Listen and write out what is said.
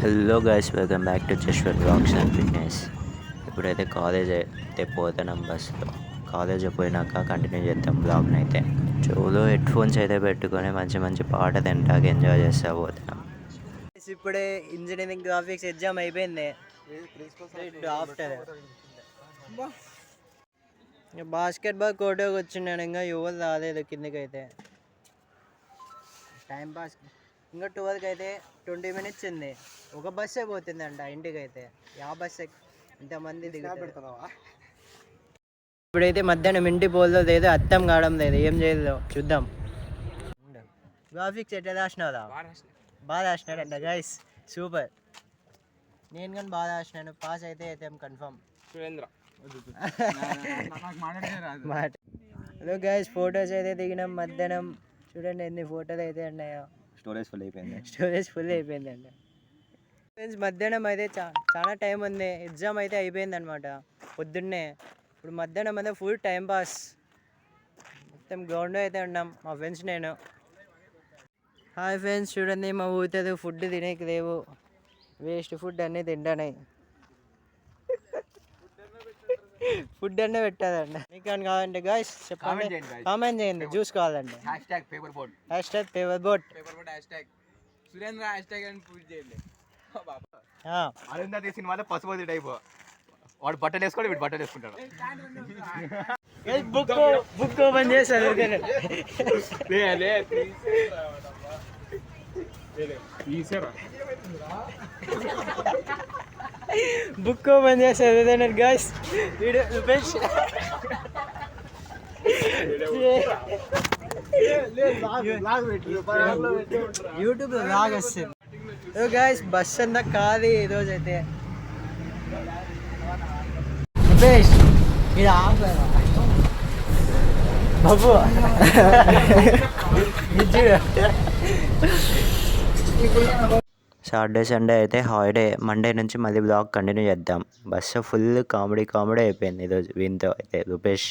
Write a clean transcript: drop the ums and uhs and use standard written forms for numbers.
Hello guys, welcome back to Jashwar blogs and fitness. ఇప్పుడైతే college అయితే పోతున్నాం బస్సులో. కాలేజ్ పోయినాక కంటిన్యూ చేద్దాం బ్లాగ్ని అయితే. చెవులో హెడ్ ఫోన్స్ అయితే పెట్టుకొని మంచి మంచి పాట తింటాక ఎంజాయ్ చేస్తా పోతున్నాం. ఇప్పుడే ఇంజనీరింగ్ గ్రాఫిక్స్ ఎగ్జామ్ అయిపోయింది. ఆఫ్టర్ బాస్కెట్బాల్ కోర్టుకి వచ్చినాను. ఇంకా ఎవరు రాలేదు కిందకి అయితే. టైంపాస్ ఇంకా 12కి అయితే 20 మినిట్స్ ఉంది. ఒక బస్సే పోతుందంట ఇంటికి అయితే. బస్సు ఇంతమంది దిగుతారు. ఇప్పుడైతే మధ్యాహ్నం ఇంటికి పోలో లేదు, అర్థం కావడం లేదు ఏం చేయలేదు. చూద్దాం. గ్రాఫిక్స్ ఎట్లా రాసినారా? బాగా రాసినాడంట గైస్, సూపర్. నేను కానీ బాగా రాసినాను. పాస్ అయితే కన్ఫర్మ్. హలో గైస్, ఫొటోస్ అయితే దిగినాం మధ్యాహ్నం. చూడండి ఎన్ని ఫోటోలు అయితే ఉన్నాయో. స్టోరేజ్ ఫుల్ అయిపోయిందండి. ఫ్రెండ్స్, మధ్యాహ్నం అయితే చాలా టైం ఉంది. ఎగ్జామ్ అయితే అయిపోయింది అనమాట పొద్దున్నే. ఇప్పుడు మధ్యాహ్నం అయితే ఫుల్ టైం పాస్. మొత్తం గ్రౌండ్ అయితే ఉన్నాం మా ఫ్రెండ్స్ నేను. హాయ్ ఫ్రెండ్స్, చూడండి మా ఊరితో ఫుడ్ తినేకి లేవు. వేస్ట్ ఫుడ్ అన్నీ తింటానాయి. ఫుడ్ అన్నీ పెట్టాలండి. మీకు అని కావాలంటే గాయ్స్ చెప్పండి, కామెంట్ చేయండి. జ్యూస్ కావాలండి. #Paper boat. అరుంధతి సినిమాలో పశుపతి టైప్ వాడు బట్టలు వేసుకోడు, వీడు బట్టలు వేసుకుంటాడు. బుక్ ఓపెన్ చేశారు. బుక్ ఓపెన్ చేశారు గాయ్స్. యూట్యూబ్ లో లాగ్ వస్తుంది. గాయ్స్, బస్ అంతా ఖాళీ ఈరోజు అయితే. ఇది బాబు సాటర్డే సండే అయితే హాలిడే. మండే నుంచి మళ్ళీ బ్లాగ్ కంటిన్యూ చేద్దాం. బస్సు ఫుల్ కామెడీ అయిపోయింది ఈరోజు వీనితో అయితే. రూపేష్